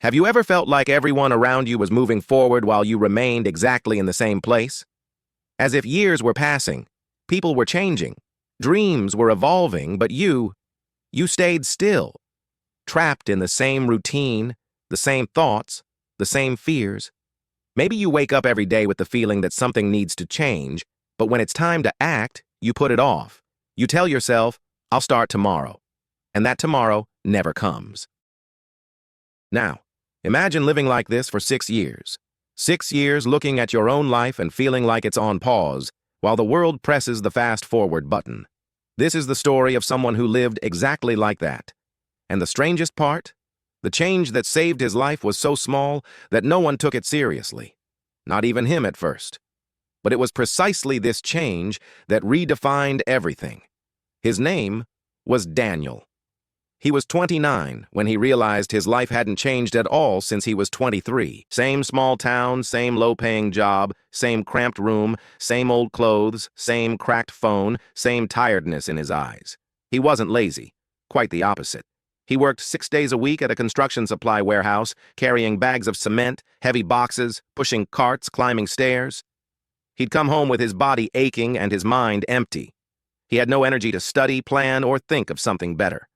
Have you ever felt like everyone around you was moving forward while you remained exactly in the same place? As if years were passing, people were changing, dreams were evolving, but you stayed still, trapped in the same routine, the same thoughts, the same fears. Maybe you wake up every day with the feeling that something needs to change, but when it's time to act, you put it off. You tell yourself, I'll start tomorrow, and that tomorrow never comes. Now, imagine living like this for 6 years. 6 years looking at your own life and feeling like it's on pause, while the world presses the fast-forward button. This is the story of someone who lived exactly like that. And the strangest part? The change that saved his life was so small that no one took it seriously. Not even him at first. But it was precisely this change that redefined everything. His name was Daniel. He was 29 when he realized his life hadn't changed at all since he was 23. Same small town, same low-paying job, same cramped room, same old clothes, same cracked phone, same tiredness in his eyes. He wasn't lazy. Quite the opposite. He worked 6 days a week at a construction supply warehouse, carrying bags of cement, heavy boxes, pushing carts, climbing stairs. He'd come home with his body aching and his mind empty. He had no energy to study, plan, or think of something better.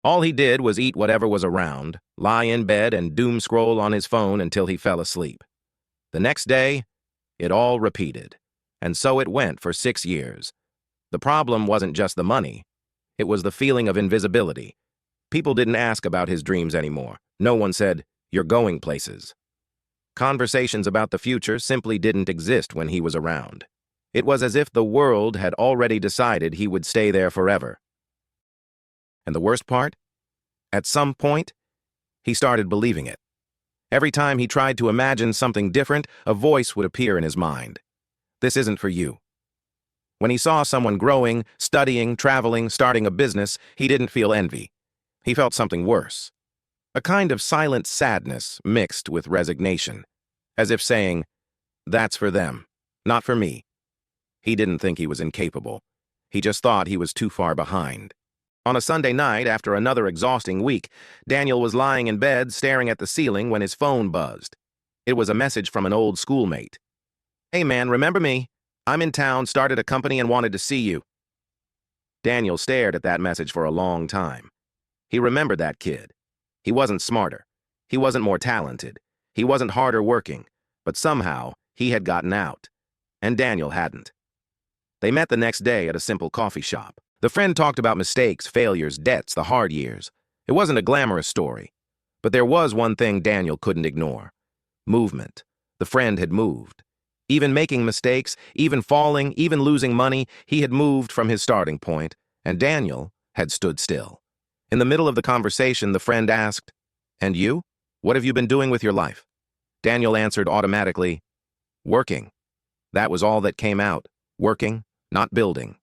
All he did was eat whatever was around, lie in bed and doom scroll on his phone until he fell asleep. The next day, it all repeated. And so it went for 6 years. The problem wasn't just the money. It was the feeling of invisibility. People didn't ask about his dreams anymore. No one said, "You're going places." Conversations about the future simply didn't exist when he was around. It was as if the world had already decided he would stay there forever. And the worst part? At some point, he started believing it. Every time he tried to imagine something different, a voice would appear in his mind. This isn't for you. When he saw someone growing, studying, traveling, starting a business, he didn't feel envy. He felt something worse. A kind of silent sadness mixed with resignation, as if saying, "That's for them, not for me." He didn't think he was incapable. He just thought he was too far behind. On a Sunday night, after another exhausting week, Daniel was lying in bed staring at the ceiling when his phone buzzed. It was a message from an old schoolmate. "Hey man, remember me? I'm in town, started a company and wanted to see you." Daniel stared at that message for a long time. He remembered that kid. He wasn't smarter. He wasn't more talented. He wasn't harder working. But somehow, he had gotten out. And Daniel hadn't. They met the next day at a simple coffee shop. The friend talked about mistakes, failures, debts, the hard years. It wasn't a glamorous story. But there was one thing Daniel couldn't ignore. Movement. The friend had moved. Even making mistakes, even falling, even losing money, he had moved from his starting point, and Daniel had stood still. In the middle of the conversation, the friend asked, "And you? What have you been doing with your life?" Daniel answered automatically, "Working." That was all that came out. Working, not building.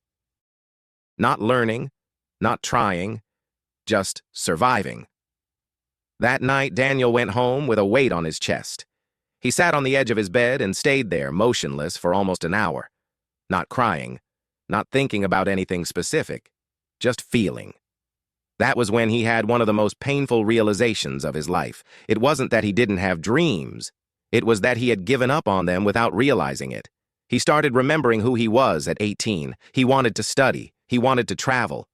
Not learning, not trying, just surviving. That night, Daniel went home with a weight on his chest. He sat on the edge of his bed and stayed there, motionless, for almost an hour. Not crying, not thinking about anything specific, just feeling. That was when he had one of the most painful realizations of his life. It wasn't that he didn't have dreams. It was that he had given up on them without realizing it. He started remembering who he was at 18. He wanted to study. He wanted to travel.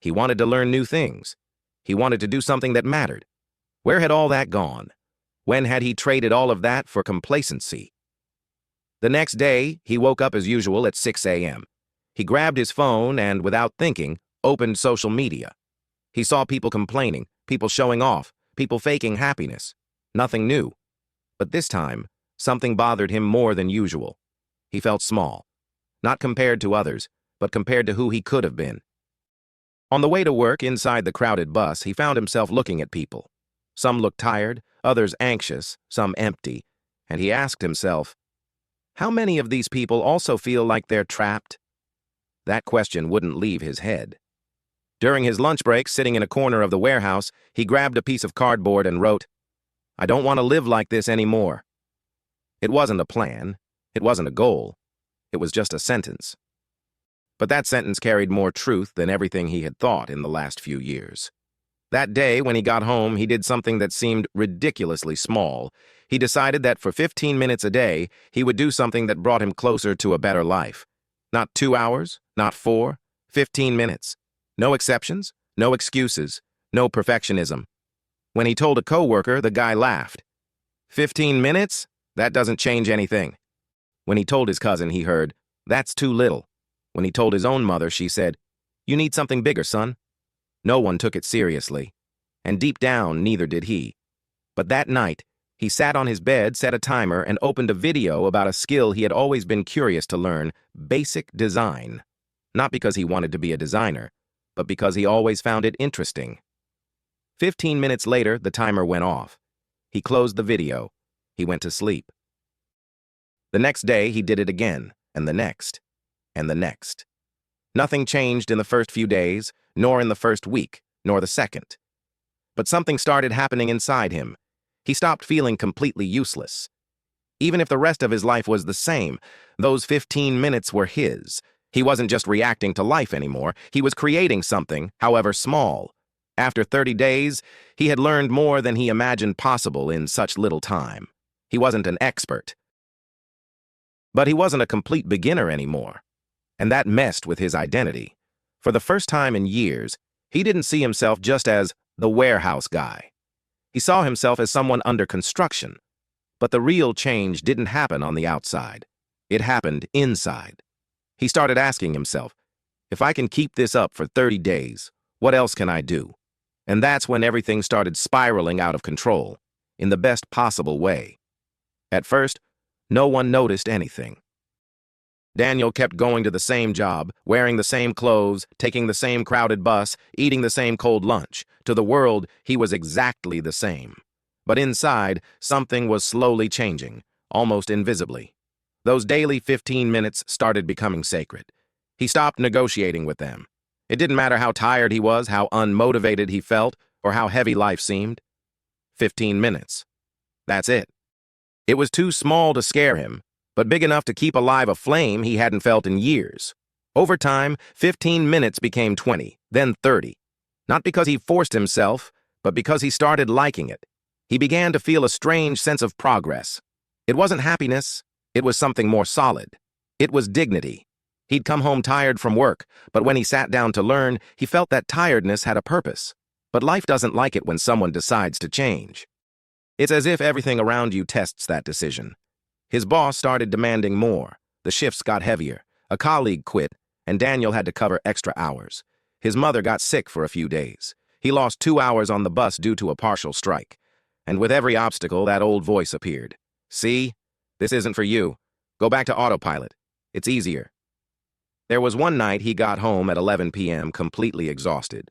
He wanted to learn new things. He wanted to do something that mattered. Where had all that gone? When had he traded all of that for complacency? The next day, he woke up as usual at 6 a.m. He grabbed his phone and, without thinking, opened social media. He saw people complaining, people showing off, people faking happiness. Nothing new. But this time, something bothered him more than usual. He felt small. Not compared to others, but compared to who he could have been. On the way to work inside the crowded bus, he found himself looking at people. Some looked tired, others anxious, some empty, and he asked himself, how many of these people also feel like they're trapped? That question wouldn't leave his head. During his lunch break, sitting in a corner of the warehouse, he grabbed a piece of cardboard and wrote, "I don't want to live like this anymore." It wasn't a plan. It wasn't a goal. It was just a sentence. But that sentence carried more truth than everything he had thought in the last few years. That day, when he got home, he did something that seemed ridiculously small. He decided that for 15 minutes a day, he would do something that brought him closer to a better life. Not 2 hours, not 4, 15 minutes. No exceptions, no excuses, no perfectionism. When he told a coworker, the guy laughed. 15 minutes? That doesn't change anything. When he told his cousin, he heard, "That's too little." When he told his own mother, she said, "You need something bigger, son." No one took it seriously, and deep down, neither did he. But that night, he sat on his bed, set a timer, and opened a video about a skill he had always been curious to learn: basic design. Not because he wanted to be a designer, but because he always found it interesting. 15 minutes later, the timer went off. He closed the video. He went to sleep. The next day, he did it again, and the next, and the next. Nothing changed in the first few days, nor in the first week, nor the second. But something started happening inside him. He stopped feeling completely useless. Even if the rest of his life was the same, those 15 minutes were his. He wasn't just reacting to life anymore. He was creating something, however small. After 30 days, he had learned more than he imagined possible in such little time. He wasn't an expert. But he wasn't a complete beginner anymore. And that messed with his identity. For the first time in years, he didn't see himself just as the warehouse guy. He saw himself as someone under construction. But the real change didn't happen on the outside. It happened inside. He started asking himself, if I can keep this up for 30 days, what else can I do? And that's when everything started spiraling out of control, in the best possible way. At first, no one noticed anything. Daniel kept going to the same job, wearing the same clothes, taking the same crowded bus, eating the same cold lunch. To the world, he was exactly the same. But inside, something was slowly changing, almost invisibly. Those daily 15 minutes started becoming sacred. He stopped negotiating with them. It didn't matter how tired he was, how unmotivated he felt, or how heavy life seemed. 15 minutes. That's it. It was too small to scare him, but big enough to keep alive a flame he hadn't felt in years. Over time, 15 minutes became 20, then 30. Not because he forced himself, but because he started liking it. He began to feel a strange sense of progress. It wasn't happiness, it was something more solid. It was dignity. He'd come home tired from work, but when he sat down to learn, he felt that tiredness had a purpose. But life doesn't like it when someone decides to change. It's as if everything around you tests that decision. His boss started demanding more. The shifts got heavier. A colleague quit, and Daniel had to cover extra hours. His mother got sick for a few days. He lost 2 hours on the bus due to a partial strike. And with every obstacle, that old voice appeared. See? This isn't for you. Go back to autopilot. It's easier. There was one night he got home at 11 p.m. completely exhausted.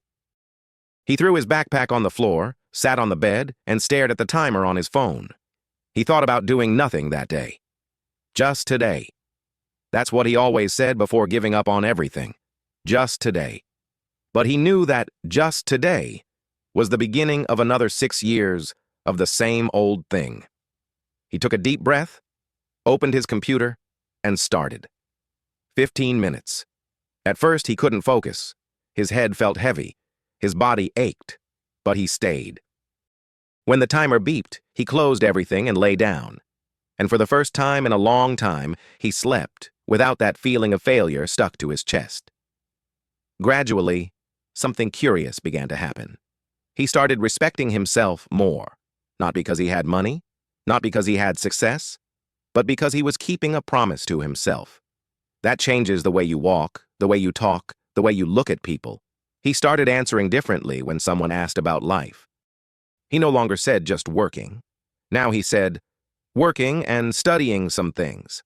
He threw his backpack on the floor, sat on the bed, and stared at the timer on his phone. He thought about doing nothing that day. Just today. That's what he always said before giving up on everything. Just today. But he knew that just today was the beginning of another 6 years of the same old thing. He took a deep breath, opened his computer, and started. 15 minutes. At first, he couldn't focus. His head felt heavy. His body ached. But he stayed. When the timer beeped, he closed everything and lay down. And for the first time in a long time, he slept without that feeling of failure stuck to his chest. Gradually, something curious began to happen. He started respecting himself more, not because he had money, not because he had success, but because he was keeping a promise to himself. That changes the way you walk, the way you talk, the way you look at people. He started answering differently when someone asked about life. He no longer said just working. Now he said, working and studying some things.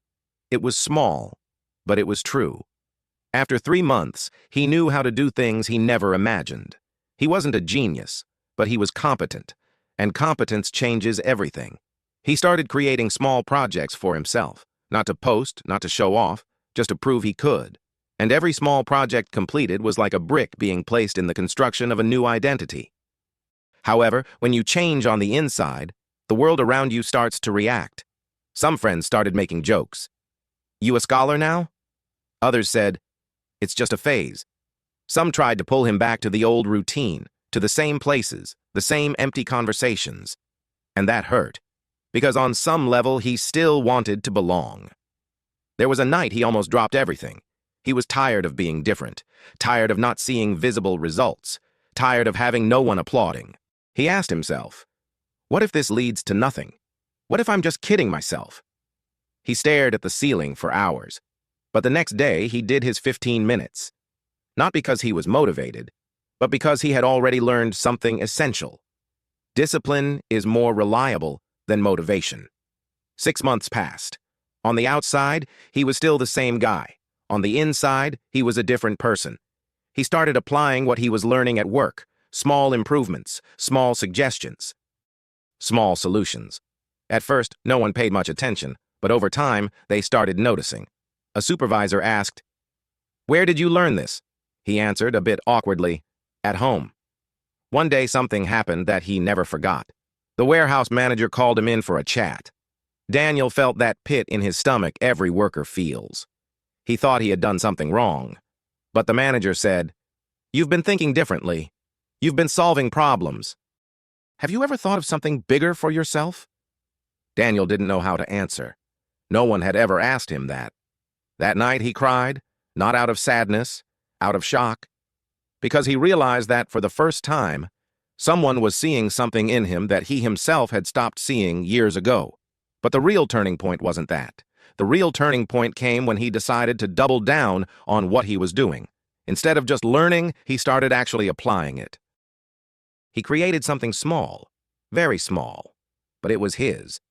It was small, but it was true. After 3 months, he knew how to do things he never imagined. He wasn't a genius, but he was competent, and competence changes everything. He started creating small projects for himself, not to post, not to show off, just to prove he could. And every small project completed was like a brick being placed in the construction of a new identity. However, when you change on the inside, the world around you starts to react. Some friends started making jokes. You a scholar now? Others said, it's just a phase. Some tried to pull him back to the old routine. to the same places, the same empty conversations. And that hurt, because on some level he still wanted to belong. There was a night he almost dropped everything. He was tired of being different, tired of not seeing visible results, tired of having no one applauding. He asked himself, what if this leads to nothing? What if I'm just kidding myself? He stared at the ceiling for hours, but the next day he did his 15 minutes. Not because he was motivated, but because he had already learned something essential. Discipline is more reliable than motivation. 6 months passed. On the outside, he was still the same guy. On the inside, he was a different person. He started applying what he was learning at work, small improvements, small suggestions, small solutions. At first, no one paid much attention, but over time, they started noticing. A supervisor asked, "Where did you learn this?" He answered, a bit awkwardly, "At home." One day, something happened that he never forgot. The warehouse manager called him in for a chat. Daniel felt that pit in his stomach every worker feels. He thought he had done something wrong. But the manager said, "You've been thinking differently. You've been solving problems. Have you ever thought of something bigger for yourself?" Daniel didn't know how to answer. No one had ever asked him that. That night he cried, not out of sadness, out of shock, because he realized that for the first time, someone was seeing something in him that he himself had stopped seeing years ago. But the real turning point wasn't that. The real turning point came when he decided to double down on what he was doing. Instead of just learning, he started actually applying it. He created something small, very small, but it was his.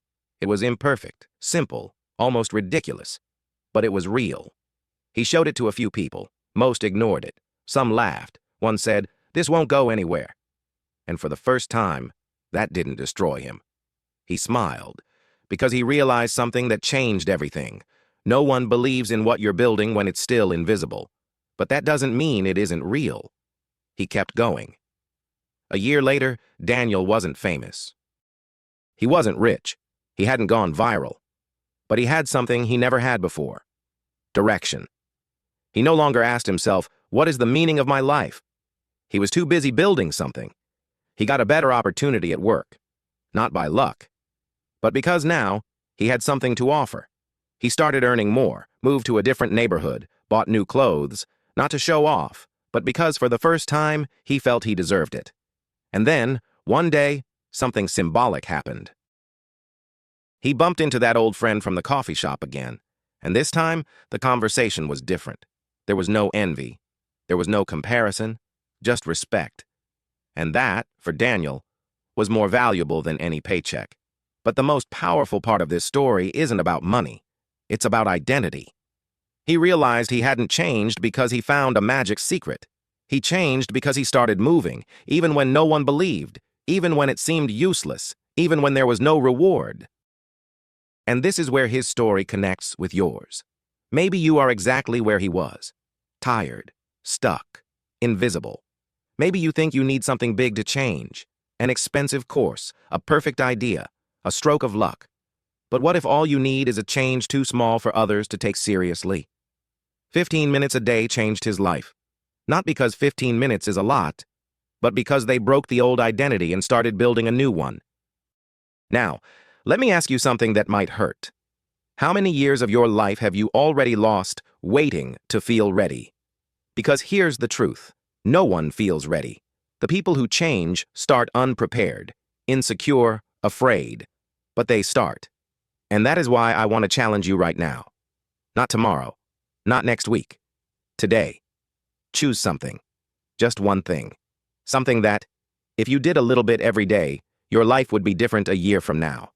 It was imperfect, simple, almost ridiculous, but it was real. He showed it to a few people. Most ignored it. Some laughed. One said, "This won't go anywhere." And for the first time, that didn't destroy him. He smiled, because he realized something that changed everything. No one believes in what you're building when it's still invisible. But that doesn't mean it isn't real. He kept going. A year later, Daniel wasn't famous. He wasn't rich. He hadn't gone viral. But he had something he never had before: direction. He no longer asked himself, "What is the meaning of my life?" He was too busy building something. He got a better opportunity at work. Not by luck, but because now he had something to offer. He started earning more, moved to a different neighborhood, bought new clothes, not to show off, but because for the first time he felt he deserved it. And then, one day, something symbolic happened. He bumped into that old friend from the coffee shop again, and this time the conversation was different. There was no envy. There was no comparison, just respect. And that, for Daniel, was more valuable than any paycheck. But the most powerful part of this story isn't about money. It's about identity. He realized he hadn't changed because he found a magic secret. He changed because he started moving, even when no one believed, even when it seemed useless, even when there was no reward. And this is where his story connects with yours. Maybe you are exactly where he was. Tired, stuck, invisible. Maybe you think you need something big to change. An expensive course, a perfect idea, a stroke of luck. But what if all you need is a change too small for others to take seriously? 15 minutes a day changed his life. Not because 15 minutes is a lot, but because they broke the old identity and started building a new one. Now, let me ask you something that might hurt. How many years of your life have you already lost waiting to feel ready? Because here's the truth. No one feels ready. The people who change start unprepared, insecure, afraid. But they start. And that is why I want to challenge you right now. Not tomorrow. Not next week. Today. Choose something. Just one thing. Something that, if you did a little bit every day, your life would be different a year from now.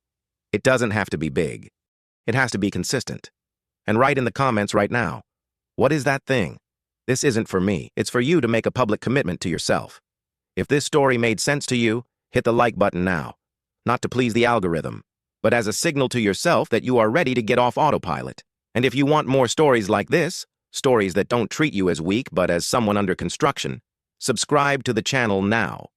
It doesn't have to be big. It has to be consistent. And write in the comments right now. What is that thing? This isn't for me. It's for you to make a public commitment to yourself. If this story made sense to you, hit the like button now. Not to please the algorithm, but as a signal to yourself that you are ready to get off autopilot. And if you want more stories like this, stories that don't treat you as weak but as someone under construction, subscribe to the channel now.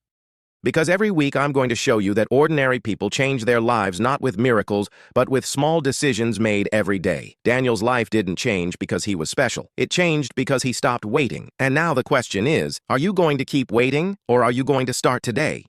Because every week I'm going to show you that ordinary people change their lives not with miracles, but with small decisions made every day. Daniel's life didn't change because he was special. It changed because he stopped waiting. And now the question is, are you going to keep waiting, or are you going to start today?